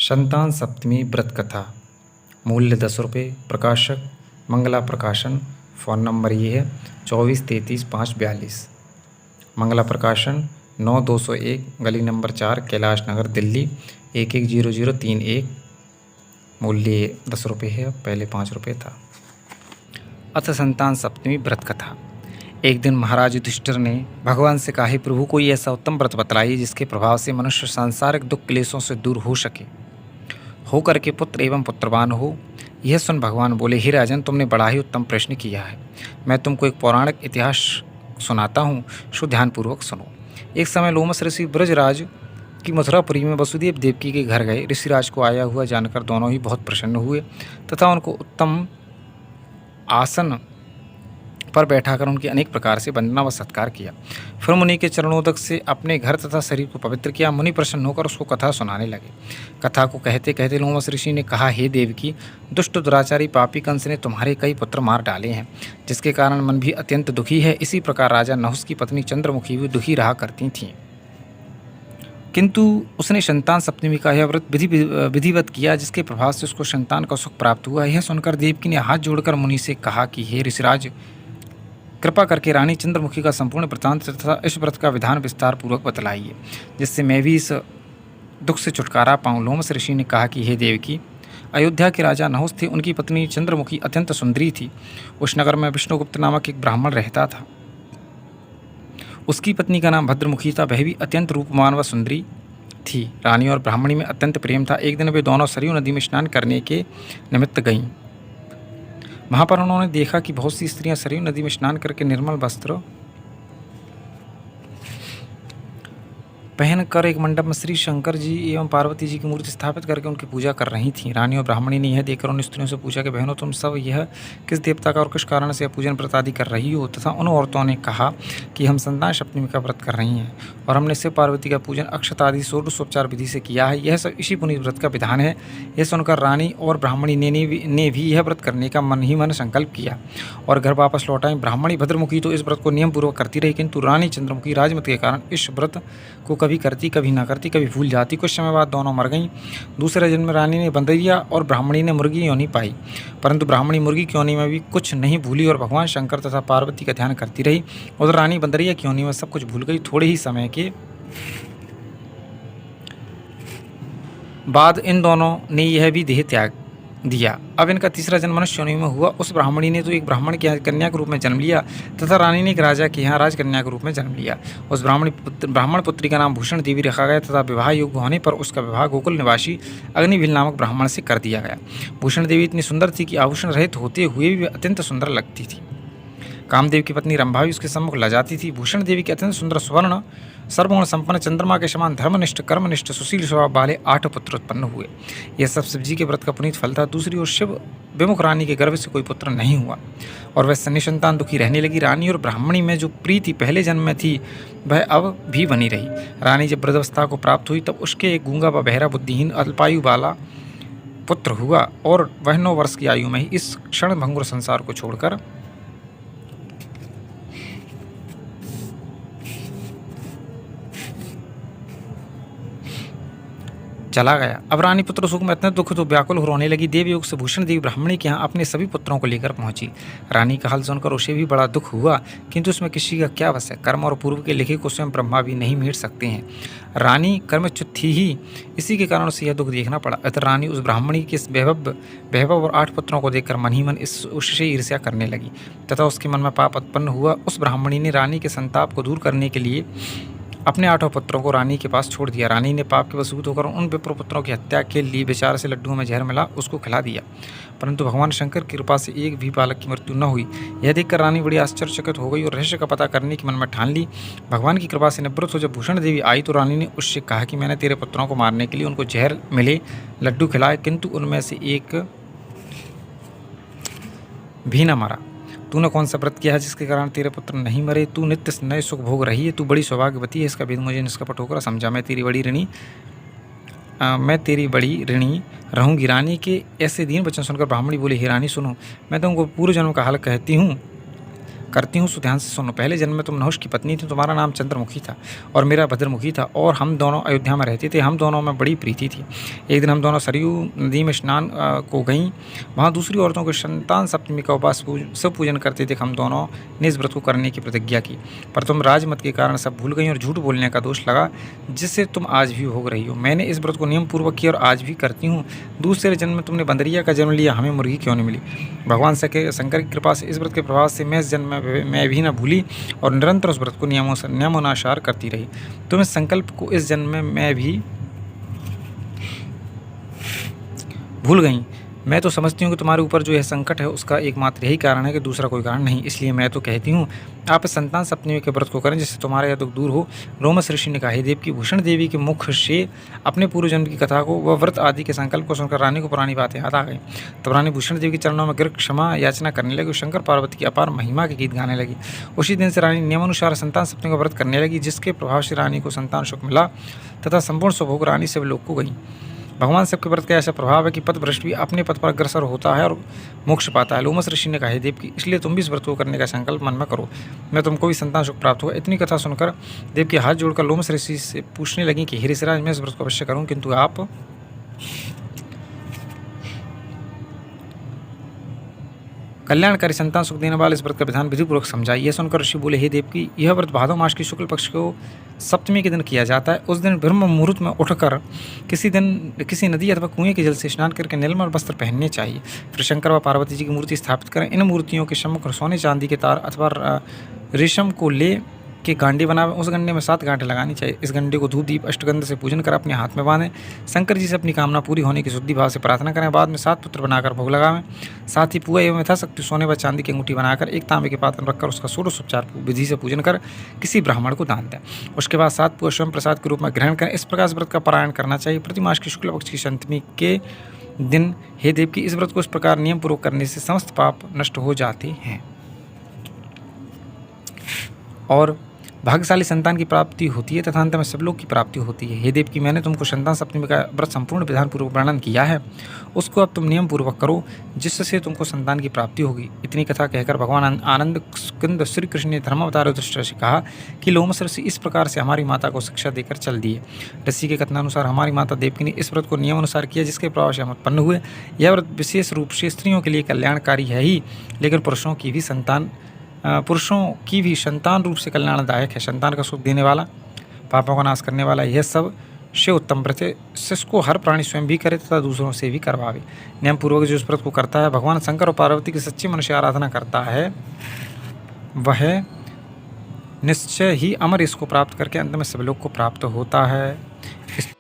संतान सप्तमी व्रत कथा। मूल्य 10 रुपये। प्रकाशक मंगला प्रकाशन। फ़ोन नंबर ये है 2433 542। मंगला प्रकाशन 9201 गली नंबर 4 कैलाश नगर दिल्ली 110031। मूल्य 10 रुपये है, पहले 5 रुपये था। अथ संतान सप्तमी व्रत कथा। एक दिन महाराज युधिष्ठिर ने भगवान से कहा, प्रभु कोई ऐसा उत्तम व्रत बतलाइए जिसके प्रभाव से मनुष्य सांसारिक दुख क्लेशों से दूर हो सके, होकर के पुत्र एवं पुत्रवान हो। यह सुन भगवान बोले, हे राजन, तुमने बड़ा ही उत्तम प्रश्न किया है। मैं तुमको एक पौराणिक इतिहास सुनाता हूँ, सो ध्यानपूर्वक सुनो। एक समय लोमस ऋषि ब्रजराज की मथुरापुरी में वसुदेव देवकी के घर गए। ऋषिराज को आया हुआ जानकर दोनों ही बहुत प्रसन्न हुए तथा उनको उत्तम आसन पर बैठाकर उनकी अनेक प्रकार से वंदना व सत्कार किया। फिर मुनि के चरणोदक से अपने घर तथा शरीर को पवित्र किया। मुनि प्रसन्न होकर उसको कथा सुनाने लगे। कथा को कहते कहते लोमस ऋषि ने कहा, हे देवकी, दुष्ट दुराचारी पापी कंस ने तुम्हारे कई पुत्र मार डाले हैं, जिसके कारण मन भी अत्यंत दुखी है। इसी प्रकार राजा नहुस की पत्नी चंद्रमुखी भी दुखी रहा करती थीं, किंतु उसने संतान सप्तमी का यह व्रत विधिवत किया, जिसके प्रभाव से उसको संतान का सुख प्राप्त हुआ। यह सुनकर देवकी ने हाथ जोड़कर मुनि से कहा कि हे ऋषिराज, कृपा करके रानी चंद्रमुखी का संपूर्ण वृत्तांत तथा इस व्रत का विधान विस्तार पूर्वक बतलाइए, जिससे मैं भी इस दुख से छुटकारा पाऊँ। लोमस ऋषि ने कहा कि हे देवकी, अयोध्या के राजा नहुस थे। उनकी पत्नी चंद्रमुखी अत्यंत सुंदरी थी। उस नगर में विष्णुगुप्त नामक एक ब्राह्मण रहता था। उसकी पत्नी का नाम भद्रमुखी था। वह भी अत्यंत रूपवान व सुंदरी थी। रानी और ब्राह्मणी में अत्यंत प्रेम था। एक दिन वे दोनों सरयू नदी में स्नान करने के निमित्त गईं। वहाँ पर उन्होंने देखा कि बहुत सी स्त्रियां सरयू नदी में स्नान करके निर्मल वस्त्र पहनकर एक मंडप में श्री शंकर जी एवं पार्वती जी की मूर्ति स्थापित करके उनकी पूजा कर रही थीं। रानी और ब्राह्मणी ने यह देखकर उन स्त्रियों से पूछा कि बहनों, तुम सब यह किस देवता का और किस कारण से पूजन व्रत आदि कर रही हो? तथा उन औरतों ने कहा कि हम संतान सप्तमी का व्रत कर रही हैं और हमने शिव पार्वती का पूजन अक्षत आदि षोडशोपचार विधि से किया है। यह सब इसी पुनीत व्रत का विधान है। यह सुनकर रानी और ब्राह्मणी ने भी यह व्रत करने का मन ही मन संकल्प किया और घर वापस लौट आई। ब्राह्मणी भद्रमुखी तो इस व्रत को नियम पूर्वक करती रही, किंतु रानी चंद्रमुखी राजमत के कारण इस व्रत को कभी करती, कभी ना करती, कभी भूल जाती। कुछ समय बाद दोनों मर गईं। दूसरे जन्म में रानी ने बंदरिया और ब्राह्मणी ने मुर्गी योनि पाई, परंतु ब्राह्मणी मुर्गी की योनि में भी कुछ नहीं भूली और भगवान शंकर तथा पार्वती का ध्यान करती रही। उधर रानी बंदरिया की योनि में सब कुछ भूल गई। थोड़े ही समय के बाद इन दोनों ने यह भी देह त्याग दिया। अब इनका तीसरा जन्म मनुष्य योनि में हुआ। उस ब्राह्मणी ने तो एक ब्राह्मण की कन्या के रूप में जन्म लिया तथा रानी ने एक राजा के यहाँ राजकन्या के रूप में जन्म लिया। उस ब्राह्मण पुत्री का नाम भूषण देवी रखा गया तथा विवाह योग्य होने पर उसका विवाह गोकुल निवासी अग्निभिल नामक ब्राह्मण से कर दिया गया। भूषण देवी इतनी सुंदर थी कि आभूषण रहित होते हुए भी अत्यंत सुंदर लगती थी। कामदेव की पत्नी रंभा भी उसके सम्मुख लजाती थी। भूषण देवी के अत्यंत सुंदर स्वर्ण सर्वगुण संपन्न चंद्रमा के समान धर्मनिष्ठ कर्मनिष्ठ सुशील स्वभाव वाले 8 पुत्र उत्पन्न हुए। यह सब शिवजी के व्रत का पुनीत फल था। दूसरी ओर शिव विमुख रानी के गर्भ से कोई पुत्र नहीं हुआ और वह निसंतान दुखी रहने लगी। रानी और ब्राह्मणी में जो प्रीति पहले जन्म में थी वह अब भी बनी रही। रानी जब वृद्धावस्था को प्राप्त हुई तब उसके एक गूंगा व बहरा बुद्धिहीन अल्पायु वाला पुत्र हुआ और वह 9 वर्ष की आयु में ही इस क्षण भंगुर संसार को छोड़कर चला गया। अब रानी पुत्र सुख में इतने दुख तो व्याकुल हो रोने लगी। देवयोग से भूषण देवी ब्राह्मणी के यहाँ अपने सभी पुत्रों को लेकर पहुंची। रानी का हाल सुनकर उसे भी बड़ा दुख हुआ, किंतु उसमें किसी का क्या वश है। कर्म और पूर्व के लिखे को स्वयं ब्रह्मा भी नहीं मेट सकते हैं। रानी कर्मच्युत थी ही, इसी के कारण उसे यह दुख देखना पड़ा। अतः रानी उस ब्राह्मणी के इस वैभव और 8 पुत्रों को देखकर मन ही मन उससे ईर्ष्या करने लगी तथा उसके मन में पाप उत्पन्न हुआ। उस ब्राह्मणी ने रानी के संताप को दूर करने के लिए अपने 8 पुत्रों को रानी के पास छोड़ दिया। रानी ने पाप के वसूत होकर उन विप्र पुत्रों की हत्या के लिए बेचारे से लड्डुओं में जहर मिला उसको खिला दिया, परंतु भगवान शंकर की कृपा से एक भी बालक की मृत्यु न हुई। यह देखकर रानी बड़ी आश्चर्यचकित हो गई और रहस्य का पता करने की मन में ठान ली। भगवान की कृपा से निवृत्त हो जब भूषण देवी आई तो रानी ने उससे कहा कि मैंने तेरे पुत्रों को मारने के लिए उनको जहर मिले लड्डू खिलाए, किंतु उनमें से एक भी न मरा। तूने कौन सा व्रत किया है जिसके कारण तेरे पुत्र नहीं मरे? तू नित्य नए सुख भोग रही है, तू बड़ी सौभाग्यवती है। इसका भेद मुझे निष्कपट होकर समझा। मैं तेरी बड़ी ऋणी रहूंगी। रानी के ऐसे दीन वचन सुनकर ब्राह्मणी बोली, हे रानी सुनो, मैं तुमको पूर्व जन्म का हाल करती हूँ सो ध्यान से सुनो। पहले जन्म में तुम नहुष की पत्नी थी, तुम्हारा नाम चंद्रमुखी था और मेरा भद्रमुखी था, और हम दोनों अयोध्या में रहते थे। हम दोनों में बड़ी प्रीति थी। एक दिन हम दोनों सरयू नदी में स्नान को गईं। वहाँ दूसरी औरतों के संतान सप्तमी का उपवास सब पूजन करते थे। हम दोनों ने इस व्रत को करने की प्रतिज्ञा की, पर तुम राजमत के कारण सब भूल गई और झूठ बोलने का दोष लगा, जिससे तुम आज भी भोग रही हो। मैंने इस व्रत को नियम पूर्वक किया और आज भी करती हूँ। दूसरे जन्म में तुमने बंदरिया का जन्म लिया, हमें मुर्गी क्यों नहीं मिली? भगवान शंकर की कृपा से इस व्रत के प्रभाव से मैं इस जन्म में भी न भूली और निरंतर उस व्रत को नियमानुसार करती रही। तुम इस संकल्प को इस जन्म में मैं भी भूल गई। मैं तो समझती हूँ कि तुम्हारे ऊपर जो यह संकट है उसका एकमात्र यही कारण है कि दूसरा कोई कारण नहीं। इसलिए मैं तो कहती हूँ आप इस संतान सप्तमी के व्रत को करें, जिससे तुम्हारा यह दुख दूर हो। रोमस ऋषि ने कहा, हे देव की भूषण देवी के मुख से अपने पूर्व जन्म की कथा को व व्रत आदि के संकल्प को सुनकर रानी को पुरानी बातें याद आ गई। तब रानी भूषण देवी के चरणों में गिर क्षमा याचना करने लगी और शंकर पार्वती की अपार महिमा के गीत गाने लगी। उसी दिन से रानी नियमानुसार संतान सप्तमी का व्रत करने लगी, जिसके प्रभाव से रानी को संतान सुख मिला तथा संपूर्ण सुभोग रानी से लोक को गई। भगवान सबके व्रत का ऐसा प्रभाव है कि पथ भ्रष्ट भी अपने पथ पर अग्रसर होता है और मोक्ष पाता है। लोमस ऋषि ने कहा, हे देव की, इसलिए तुम भी इस व्रत को करने का संकल्प मन में करो, मैं तुमको भी संतान सुख प्राप्त होगा। इतनी कथा सुनकर देव के हाथ जोड़कर लोमस ऋषि से पूछने लगी कि हे ऋषिराज, मैं इस व्रत को अवश्य करूँ, किंतु आप कल्याणकारी संतान सुख देने वाले इस व्रत का विधान विधिपूर्वक समझाइए। यह सुनकर ऋषि बोले, हे देव की, यह व्रत भादव मास की शुक्ल पक्ष को सप्तमी के दिन किया जाता है। उस दिन ब्रह्म मुहूर्त में उठकर किसी नदी अथवा कुएं के जल से स्नान करके निर्मल वस्त्र पहनने चाहिए। फिर शंकर व पार्वती जी की मूर्ति स्थापित करें। इन मूर्तियों के सम्मुख सोने चांदी के तार अथवा रेशम को ले के गांडी बनावे। उस गंडे में 7 गांठें लगानी चाहिए। इस गंडे को धूप दीप अष्टगंध से पूजन कर अपने हाथ में बांधें। शंकर जी से अपनी कामना पूरी होने की शुद्धि भाव से प्रार्थना करें। बाद में 7 पुत्र बनाकर भोग लगावें। साथ ही पुआ एवं यथाशक्ति सोने व चांदी की अंगूठी बनाकर एक तांबे के पात्र में रखकर उसका षोडशोपचार विधि से पूजन कर किसी ब्राह्मण को दान दें। उसके बाद 7 पुआ स्वयं प्रसाद के रूप में ग्रहण करें। इस प्रकार व्रत का पारायण करना चाहिए। प्रति मास की शुक्ल पक्ष की सप्तमी के दिन हे देव की, इस व्रत को इस प्रकार नियम पूर्वक करने से समस्त पाप नष्ट हो जाते हैं और भाग्यशाली संतान की प्राप्ति होती है तथा अंत में सब लोग की प्राप्ति होती है। हे देव की, मैंने तुमको संतान सप्तमी का व्रत संपूर्ण विधान पूर्वक वर्णन किया है, उसको अब तुम नियम पूर्वक करो, जिससे तुमको संतान की प्राप्ति होगी। इतनी कथा कहकर भगवान आनंद कुंद श्री कृष्ण ने धर्मावतार युधिष्ठिर से कहा कि लोमस ऋषि इस प्रकार से हमारी माता को शिक्षा देकर चल दिए। ऋषि के कथनानुसार हमारी माता देवकी ने इस व्रत को नियम अनुसार किया, जिसके प्रभाव से हम उत्पन्न हुए। यह व्रत विशेष रूप से स्त्रियों के लिए कल्याणकारी है ही, लेकिन पुरुषों की भी संतान रूप से कल्याणदायक है। संतान का सुख देने वाला, पापों का नाश करने वाला, यह सब से उत्तम व्रत है। इसको हर प्राणी स्वयं भी करे तथा दूसरों से भी करवावे। नियम पूर्वक जो इस व्रत को करता है, भगवान शंकर और पार्वती की सच्ची मनुष्य आराधना करता है, वह निश्चय ही अमर इसको प्राप्त करके अंत में सब लोग को प्राप्त होता है। इस